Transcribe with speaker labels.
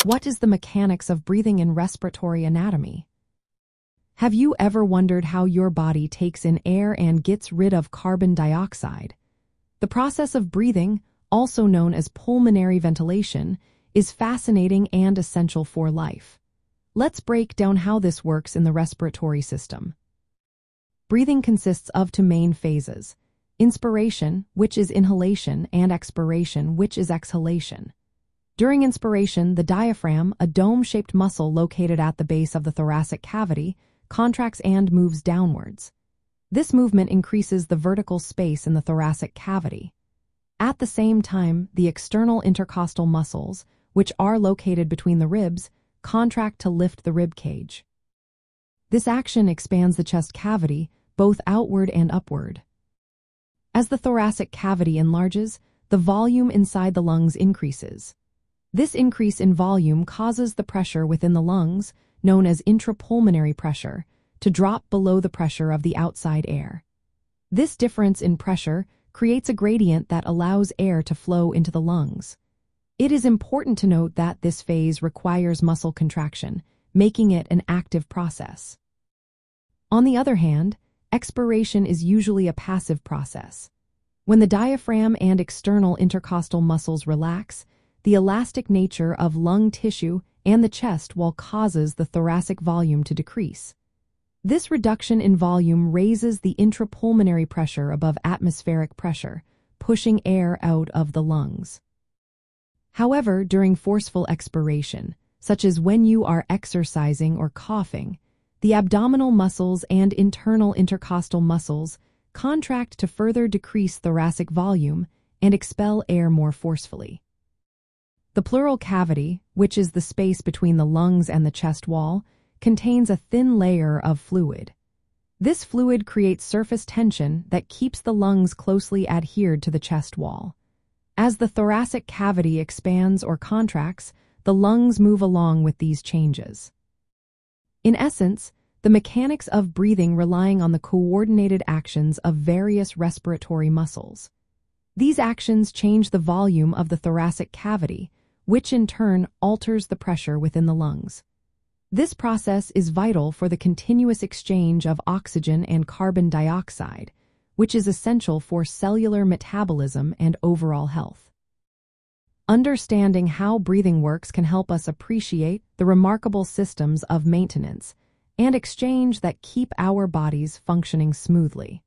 Speaker 1: What is the mechanics of breathing in respiratory anatomy? Have you ever wondered how your body takes in air and gets rid of carbon dioxide? The process of breathing, also known as pulmonary ventilation, is fascinating and essential for life. Let's break down how this works in the respiratory system. Breathing consists of two main phases: inspiration, which is inhalation, and expiration, which is exhalation. During inspiration, the diaphragm, a dome-shaped muscle located at the base of the thoracic cavity, contracts and moves downwards. This movement increases the vertical space in the thoracic cavity. At the same time, the external intercostal muscles, which are located between the ribs, contract to lift the rib cage. This action expands the chest cavity, both outward and upward. As the thoracic cavity enlarges, the volume inside the lungs increases. This increase in volume causes the pressure within the lungs, known as intrapulmonary pressure, to drop below the pressure of the outside air. This difference in pressure creates a gradient that allows air to flow into the lungs. It is important to note that this phase requires muscle contraction, making it an active process. On the other hand, expiration is usually a passive process. When the diaphragm and external intercostal muscles relax, the elastic nature of lung tissue and the chest wall causes the thoracic volume to decrease. This reduction in volume raises the intrapulmonary pressure above atmospheric pressure, pushing air out of the lungs. However, during forceful expiration, such as when you are exercising or coughing, the abdominal muscles and internal intercostal muscles contract to further decrease thoracic volume and expel air more forcefully. The pleural cavity, which is the space between the lungs and the chest wall, contains a thin layer of fluid. This fluid creates surface tension that keeps the lungs closely adhered to the chest wall. As the thoracic cavity expands or contracts, the lungs move along with these changes. In essence, the mechanics of breathing relying on the coordinated actions of various respiratory muscles. These actions change the volume of the thoracic cavity, which in turn alters the pressure within the lungs. This process is vital for the continuous exchange of oxygen and carbon dioxide, which is essential for cellular metabolism and overall health. Understanding how breathing works can help us appreciate the remarkable systems of maintenance and exchange that keep our bodies functioning smoothly.